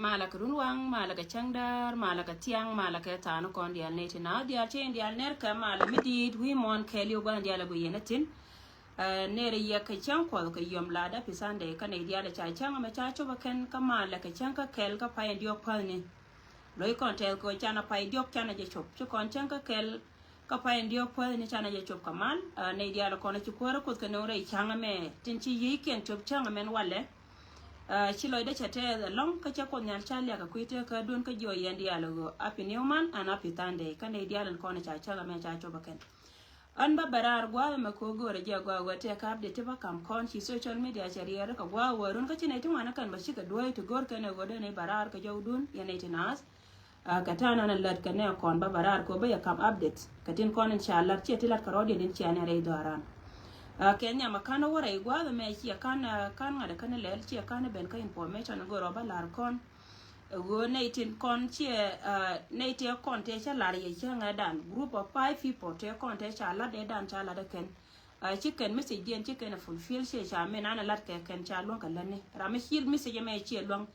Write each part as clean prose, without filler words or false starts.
malaka runwang malaka changdar malaka tiang malaka tano kon dial netina dial chen dial nerka malamidi wi mon keli ugan dial bu yenatin nere ya ka chang ko ka yom lada pisande ka ne dial cha chang ma cha choba ken ka malaka chang ka kel ka pa ndiok palni loy kon tel ko chana pa ndiok chana je chop chu kon chang ka kel ka pa ndiok palni chana je chop kamal ne dial ko na chu ko ra ko ka no re chang me tin chi yi ken chop chang men wale chiloi da chate long ka cha kon nyal chalia ka kuite ka don ka jo yendi alogo api newman an api tande ka ne dialan kon cha cha me cha choba ken an ba barar gwa me ko gore je gwa gote ka update ba kam kon chi social media chariere ka gwa warun ka chine tun wana kan ba shi ka doy to gor ka ne gode ne barar ka jawdun yene tinas ka tana na lad ka ne kon ba barar ko ba ya kam update ka tin kon inshallah che tilat ka rodi din chane re doran Kenya makano wara igwa the me chi kana ngada kana lel chi kana ben ka information go roba lar kon go 18 kon chi 18 kon te cha lar ye cha ngadan group of 5 people te kon te cha la de dan cha la de ken chicken message den chicken fulfill che cha me na lat ke ken cha lon ka lane ra me hil message me chi lon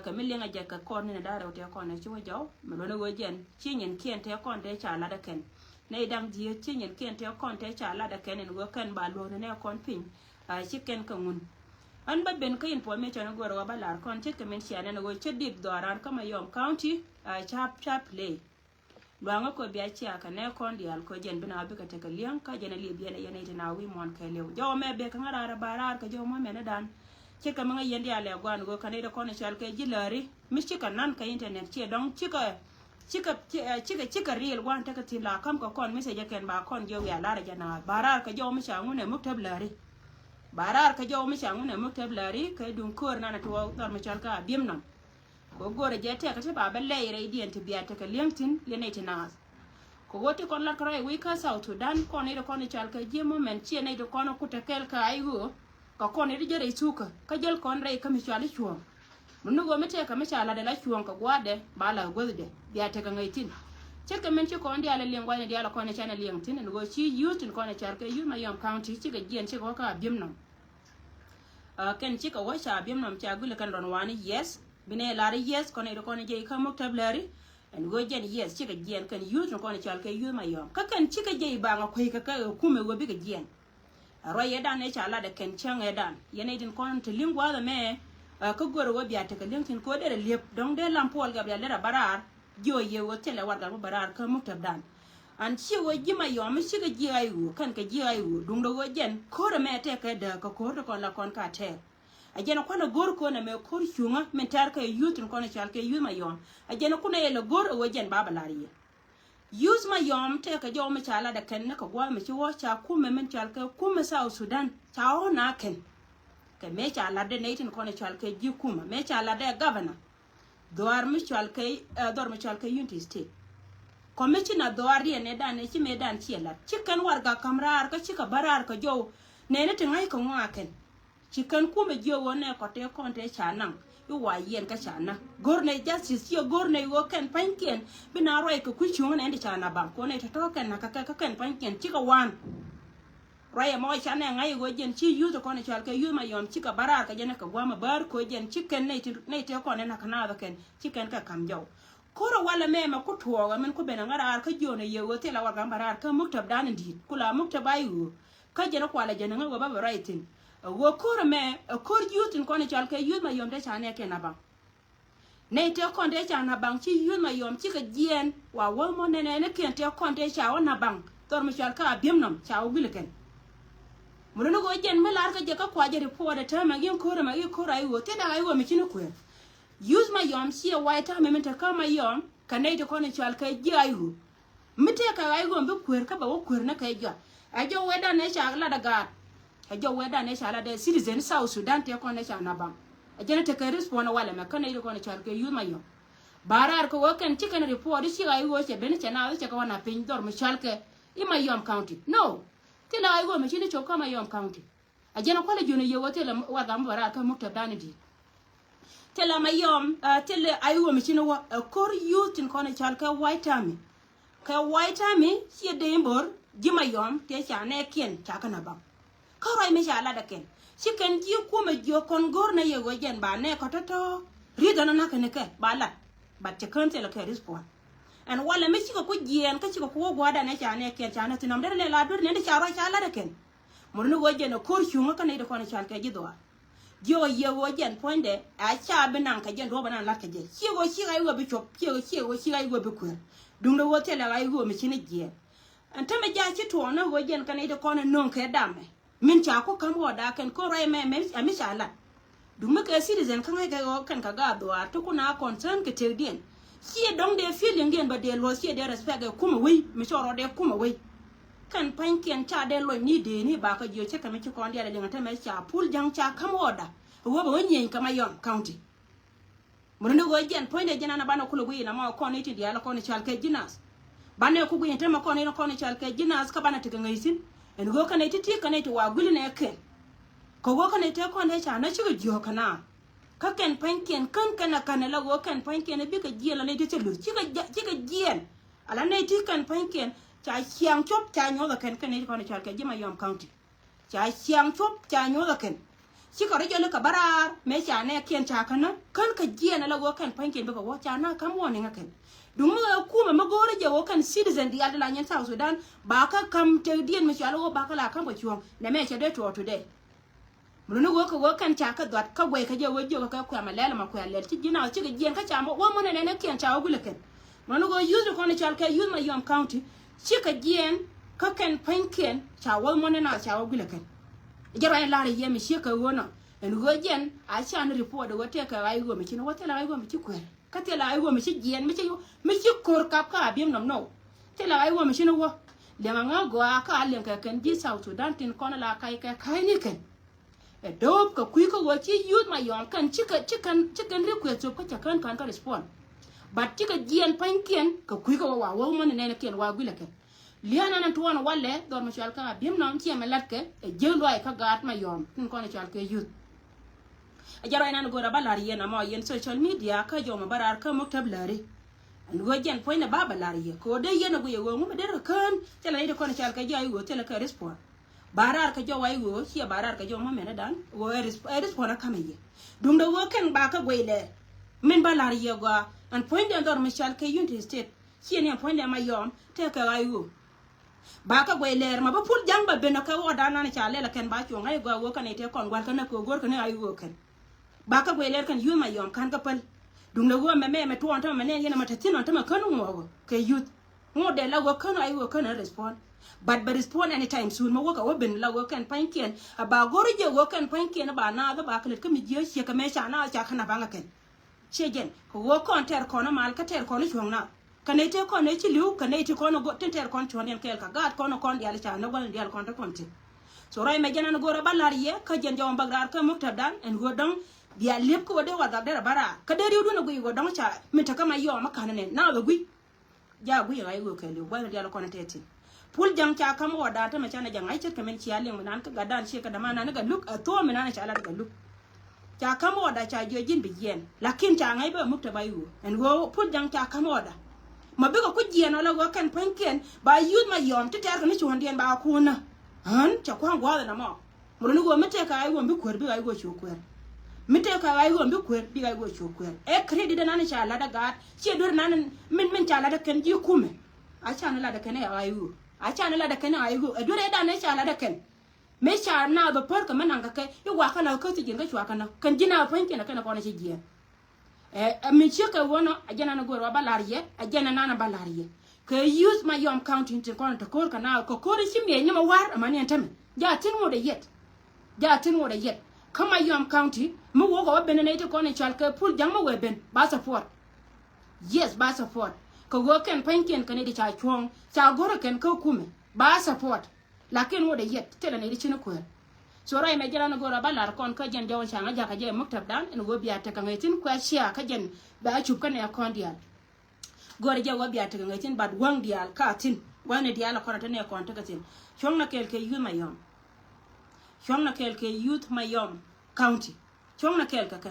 ka me lenga ja ka kon ne da ro te kon ne chi wo jaw me lo go jen chi nyen kien te kon te cha la de ken nei dang die chi nyen ken te kon te cha la da ken go ken ba lo ne kon pin chi ken ka ngun an ba ben ka information go ro ba lar kon chi kemen chi ne go chi dip doran kama yom county chap play lo nga ko bia chi aka ne kon di al ko jen bina bi ka te ka liang ka jen li bi ne yene na wi mon ka lew jo me be ka ngara barar ka jo mo me ne dan chi ka ma yendi ale go go ka ne da kon chal ke jilari mi chi ka nan ka internet chi dong chi ka real wan ta ka tila kam ka kon message ken ba kon jo ya lara jana barar ka jo mi shangu ne muktablari barar ka jo mi shangu ne muktablari ka dun kor na to dar mi chalka bimnam ko gore je te ka se ba balle ire dien ti biya ta ka linkedin le ne tina ko wote kon la kray wi ka South Sudan kon ire kon chalka je moment chi ne do kon ku ta kel ka ayu ka kon ire je re suka ka jel kon re ka mi chali chuo munu go mete ka misha ala de la chuon ka gwade bala gozde biya te ka ngaitin cheka men chi ko ndi ala lengwa ne diala ko ne chana lengtin ngo chi youth ko ne charke yu ma yom county chi ga gien chi ko ka bimnom ken chi ka washa bimnom cha gule kan ron wani yes bine lari yes ko ne ko ne je ka muktablari ngo jen yes chi ga gien kan youth ko ne charke yu ma yom ka kan chi ka je ba nga ko ka kume wo bi ga gien roye dan ne cha ala de ken chang edan yene din kon te lingwa da me ka goro wo biya ta linkin ko de lep dong de lampol ga biya le barar jo ye wo tele war ga barar ka muktab dan an chi wo jima yo mi shi ga ji ayu kan ka ji ayu dung do wo jen ko de me te ka da ka ko de kon la kon ka te ajena kwana gor ko na me kor chunga men tar ka youth ko na chal ke youth ma yom ajena kuna ele gor o jen baba lariye use ma yom te ka jo me chala da ken na ka gwa me chi wo cha ku me men chal ke ku me South Sudan cha o na ken ke me chala de netin ko na chal ke ji kuma me chala de governor doar me chal ke Unity State commissioner doar ye ne dan ne chi me dan chiela chikan warga kamrar ka chika barar ka jo ne ne tingai ko ngwa ken chikan kuma jo wona ko te konte chanang yu wa yen ka chana gorne justice yo gorne wo ken panken bina roi ko kuchung ne ndi chana bang ko ne to ken na ka ken panken chika wan roi mo chana ngai go jen chi yu to ko ne chal ke yu ma yom chika barar ka jena ka gwa ma bar ko jen chiken ne te ko ne na kana da ken chiken ka kam jo koro wala me ma ko tuwa men ko bena ngara ka jona ye wo te la wa gambarar ka muktab dan ndi kula muktab ayu ka jena ko ala jena ngo baba writing wo koro me kor youth ko ne chal ke youth ma yom de chane ke na bang ne te ko de chana bang chi youth ma yom chi ka jien wa wo mo ne ne ke te ko de cha na bang tor mi chal ka bim nam cha o bilken muno no go jen me lar ka je ka kwa je report de ta ma gin koro ma i koro ayu te da ayu mi chino ko use my yom see a white time me ta kama yom kanai de ko ne chal ka ji ayu mite ka ayu mbe kwer ka ba wo kwer na ka jo ajo weda ne cha la daga ajo weda ne cha la de citizen South Sudan te ko ne cha na bang ajene te ka respond wala me kanai de ko ne chal ka use my yom barar ko woken chicken report si ayu wo che ben cha na che ka wana pin dor me chal ka I my yom county no te la ayu me chini choka my yom county ajene ko le jone ye wo te la wa ga mbara ka mukta dani di tela mayom tele ayu mi chino wa kor youth in kone chal ka white army sie de mbor jima yom te cha ne kien cha kana ba ka roi me cha la da ken si ken ji ku me jo kon gor na ye go jen ba ne ko to rido na ka ne ke ba la ba te kan tele ka respond and wala me chi ko jien ka chi ko gwa da ne cha ne ken cha na tinam de le la dur ne cha ro cha la da ken mo no go jen kor chunga ka ne de kone chal ka ji do yo ye wo jen poinde a cha benan ka jen roba nan la ka je chi ga yo bi chop chi ga yo bi ku dung do wo tele ga yo mi chini je anta me ja chi to na wo jen kan ide kono non ka dame min cha ko kam wo da kan ko rai me ami cha la dung me ka citizen kan ga go kan ka ga do a to kuna concern ke te dien chi dong de feeling gen ba de lo chi de respect ga kuma wi mi choro de kuma wi kan panken cha de lo ni de ni ba ka je che ka mi chi kon de le ngata me cha pul jang cha kam woda wo ba nyen kama yon county muno go jen point de jana bana kulu wi na ma ko ni ti dia ko ni chal ke jinas bana ku wi tema ko ni chal ke jinas ka bana tiga ngaisin en go kana ti kana ti wa guli ne ke ko go kana te ko ne cha na chi go jo kana ka ken panken kan kana kana la go kan panken bi ka jiela ne ti chelu chi ga jien ala ne ti kan panken cha xiang chop cha nyo ga ken kana ko ni chal ke jima yon county cha xiang chop cha nyo ga ken chi ko re jole ka barar me cha ne kien cha kana kan ka jien ala go kan panken be ko wo cha na kam woni ngaken dum ku ma gore je wo kan citizen di ala nyen South Sudan ba ka kam te dien me cha lo ba ka la kam ko chuong ne me cha de to today muno go kan cha ka dot ka gwe ka je wo je ka kwa ma lele ma kwa lele ti jina chi ga jien ka cha mo wo mo ne kien cha wo leken muno go use ko ne cha ka use my yom county chi ka jien ka kan panken cha wo mo ne na cha wo leken jara la re ye mi shi ka wona en go jen a cha an report wo te ka ai go mi chino wo te la ai go mi chi kwer ka te la ai go mi chi jien mi chi kor kap ka bim nam no te la ai go mi chino wo le nga go ka alen ka kan ji South Sudan tin kono la kai ni ken e dob ka kui ko wo chi youth ma yom kan chi kan request ko cha kan ka respond but chi ka jien panken ka kui ko wa wo mo ne ken wa gule ken liana nan tuwana walle dor ma chal ka bim nam ci melatke e jelo ay ka gat ma yom tin ko ne chal ke youth a jaro nan go rabalari yena ma yen social media ka joma barar ka moktab lari an go jen point na babalari ko de yena go yewo mo der kan tela ide ko ne chal ka jay go tela ka respond barar ka jo way go ci barar ka jo mo mena dan go respond ka me ye dum do wo ken ba ka goyle min balari ye go an point de dor ma chal ka Unity State ci ne point de ma yom te ka ay go ba ka gwe ler ma ba pul jang ba beno ka wo da na cha le la ken ba chu ngai go wo kan ite kon gwal kan ko gor kan ay wo kan ba ka gwe ler kan yu ma yom kan ka pal dung le wo me to on ta me ne yena ma ta tin on ta ma kan wo ke youth ngo de la wo kan ai wo kan respond but respond anytime soon mo wo ben la wo kan pankien aba goro je wo kan pankien ba na ba klet ka mi je she ka me sha na cha kana banga ken shegen ko wo kon ter kono mal ka ter kono chongna kanete kono chi liu kanete kono go ter kon chon en kel ka gat kono kon dial cha no gon dial kon ta kon ti so ray me jana go ra balariye ka jen jawon bagrar ka mukta dan en go dong dia lep ko de wa da bara ka de riu no go dong cha mi ta kama yo makana ne na go gui ja gui ay go ke liu ba dial kon teti pul jang cha kam wa da ta me chana jang ay chet kamen chi yalen nan ka gadan she ka da mana na ga luk a to me na cha ala ga luk cha kam wa da cha jo jin bi yen lakin cha ngai ba mukta bayu en go pul jang cha kam wa da ma bi ko ku jien ala go kan panken ba yud ma yom ti ter ka ni chuan dien ba ku na han cha kwa ngwa na mo mo ni go mete ka ai go bi kwer bi ai go chu kwer mete ka ai go bi kwer bi ai go chu kwer e credit na ni cha la da ga che dur na min cha la da ken ji kume a cha na la da ken ai go a cha na la da ken ai go e dur e da na cha la da ken me cha na do por ka man ka ke i wa ka na ko ti jin ka chwa ka na kan jina panken na kana ko na chi jien mi chika wono ajana na goro balariye ajana nana balariye ke use my yom counting to kon to kor kana ko kor shi me nyama war amani antame ja tin wo de yet kama yom county mu wo go benene to kon chal ke pul jang mo weben ba support yes ba support ko go ken panken kan di cha chong cha goro ken ko kume ba support lakin wo de yet tele ne di chino ko so ray me jara na gora balar kon ka jen jawon changa jaka je muktab dan en go biya ta kan tin kwa shia ka jen ba chup kan ya kon dial gora je go biya ta kan tin bad wang dial ka tin wane dial ko ta ne kon ta tin chong na kel ke yu mayom chong na kel ke youth mayom county chong na kel ka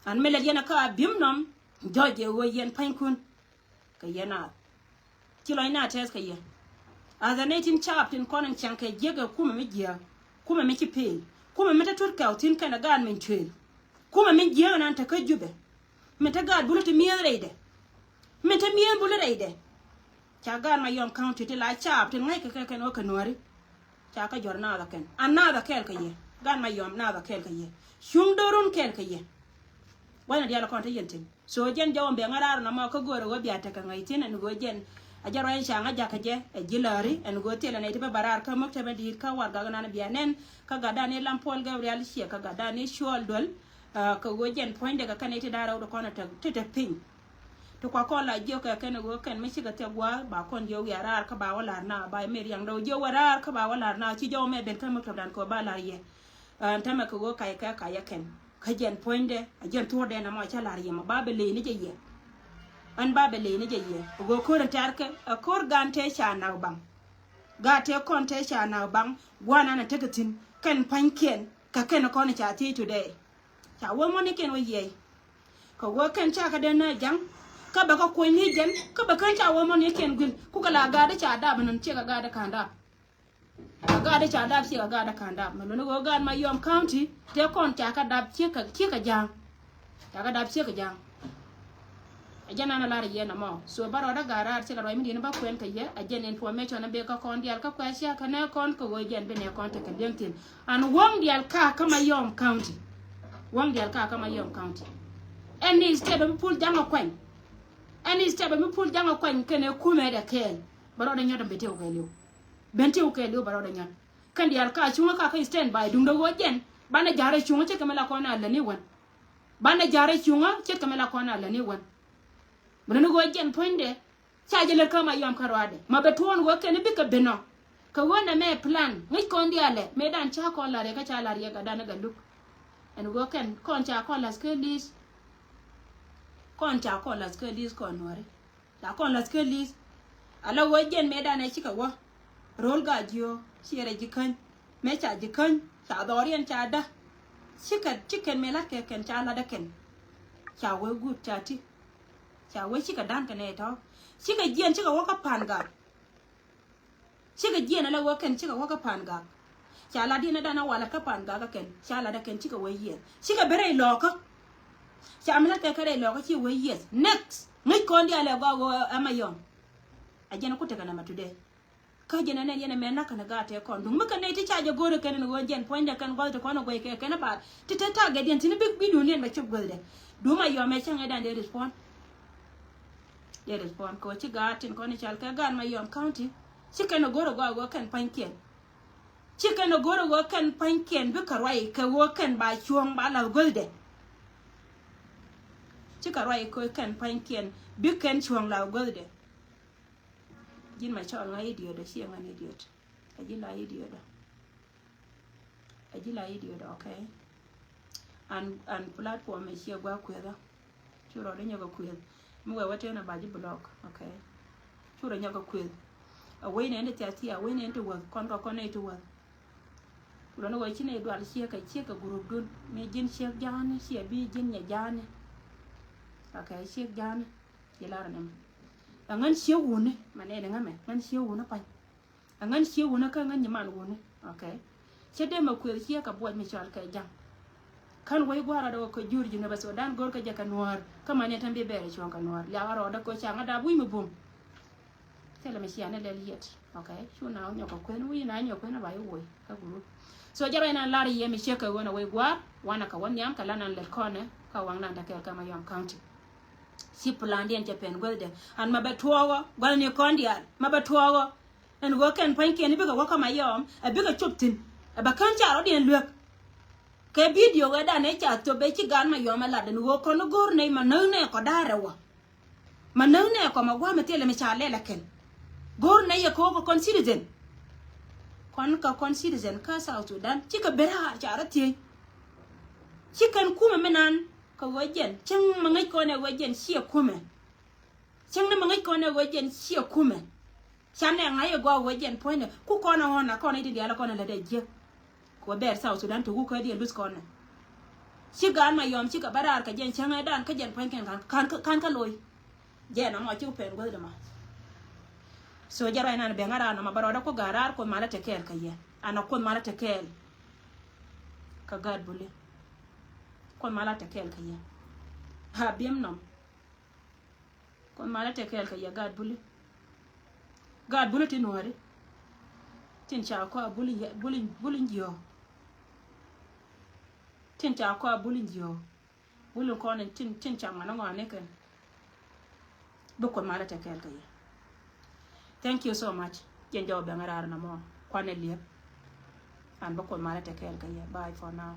an mele yena ka bimnom joje wo yen pankun ka yena kilo ina tes ka ye azanetin chap tin konan chanke jega kuma mi jiya kuma miki pe kuma meta turka tin kana gan min chwel kuma min jiya nan ta kajube meta gad bulati miyreide meta miyen bulreide cha gan ma yom county ti la chap tin ngai ka no kanori cha ka jorna da ken another kel ka ye gan ma yom na da kel ka ye shum dorun kel ka ye wana dia la kon ta yentin so jen jawon be ngarar na ma ka goro go biya ta kan ngai tin an go jen ajaro en shanga jaka je e jilari en go tele ne tibe barar ka mokta be dir ka war ga na biya nen ka ga dane lampol ga real she ka ga dane shol dol ka go jen point daga kanete dara do kona ta tete ping to kwa kola je ka ken go ken mi shiga te gwa ba kon je yarar ka ba wala na ba mer yang do je warar ka ba wala na ci jaw me ben ka mokta dan ko ba la ye tama ka go kai ka ya ken ka jen point de a jen to de na ma cha la ye ma ba be le ni je ye an babele ni jeye go ko tarke kor gante sha na bang gate konte sha na bang wana na tegatin kan panken ka ken ko ni chati today cha wo mo ni ken wo ye ko wo ken cha ka den na jang ka ba ko ni jen ka ba kan cha wo mo ni ken gul ku ka la ga da cha da banan ce ka ga da kanda ga da cha da ce ka ga da kanda no no go ga ma yom county te kon cha ka da ce ka jang cha ka da ce ka jang ajana na lar yena mo so baro da garar ci la roy mi dina ba kwen kaye ajen information na be ka kon dial ka kwasha ka na kon ko jen be ne kon te ka dentin an wong dial ka kama yom county wong dial ka kama yom county any step be pul janga kwen any step be pul janga kwen kene kume da kel baro da nyodo bete o kelo bente o kelo baro da nyot kan dial ka chunga ka stand by dum do jen bana jare chunga ce kamela ko na la ni wan bana jare chunga ce kamela ko na la ni wan mena go jen poinde chaje le kama yom karwade mabe tuon go ken bi ka beno ka wona me plan ngi kon diale me dan cha kon la re ka cha la re ga dan ga luk en go ken kon cha kon las ke lis kon cha kon las ke lis kon wore la kon las ke lis ala go jen me dan e chika wo rol ga jio chere jikan me cha jikan cha dorien cha da chika chicken me la ke ken cha la da ken cha we gut cha ti cha we chika dan kane to chika jien chika waka panga chika jien ala waken chika waka panga cha la dina dana wala ka panga ka ken cha la da ken chika we ye chika bere loka cha amla ka kare loka chi we yes next ngai kondi ala go amayon ajena kuteka na matude ka jena ne yena mena kana gate kon dum maka ne ti chaje gore ken no jen poinde kan go to kono go ke ken ba ti ta ga den tin big bidu ne ma chub golde duma yo me changa dan de respond There is one ko chi gatin ko ni chal ka gan ma yom county chicken goro go kan pankien chicken goro go kan pankien bi karwai ka wo kan ba chuong ba la golde chi karwai ko kan pankien bi kan chuong la golde jin ma chal ngai idiot da shi ngai idiot ajila idiot okay and platform e shi gwa kweda churo de nyago kweda muwe wate na baji block okay churo nyago kweda away ne ende tiati away ne ende wa kon ko ne to wa lo no wa chine do al shi ka group dun me jin shi jane shi bi jin nya jane okay shi jane yelara nem angan shi wune mane ne ngame ngan shi wune pa angan shi wune ka ngan nyaman wune okay chede ma kwel shi ka bo mi chal ka jam kan way gwara da ko jurji ne baso dan gor ka jaka noir kama ne tambe bere chon ka noir ya waro da ko changa da bui mu bum tele me shi ane le liet okay shu na nyo ko kwen wi na nyo kwen ba yoy ka guru so jara na lari ye mi sheka wona way gwar wana ka wan yam kala nan le kone ka wang nan da ke kama yam county si plan Japan golde an mabatuwa gwal ne kondial mabatuwa en go ken panke ni biga waka mayom a biga chuptin a bakan charo den luek ke video ga da ne cha to be chi gan mayom ala den go kono gor ne manone ko darewa manone ko magwa metele me cha lela ken gor ne ye ko kon citizen kon citizen ka South Sudan chi ka bera chara ti chi kan kuma menan ka wajen cin mangai ko ne wajen shi kuma cin ne mangai ko ne wajen shi kuma chan ne ngai go wajen point ku ko na hona ko ne dia la ko ne la de je ko ber South Sudan to ku ko dia lus ko ne shi gan ma yom shi ka barar ka jen chan ai dan ka jen point kan ka loy je na mo chu pen go de ma so jara ina be ngara na ma baroda ko garar ko mala tekel ka ye ana ko mala tekel ka gad bule kon mala tekel ka ya ha biem nom kon mala tekel ka ya gad buli tin wari tin cha ko bulin jo tin cha ko bulin jo bulun ko ne tin cha mana ngone ken do kon mala tekel ka ya thank you so much jen jaw be ngarar na mo kwane liep an ba kon mala tekel ka ya bye for now.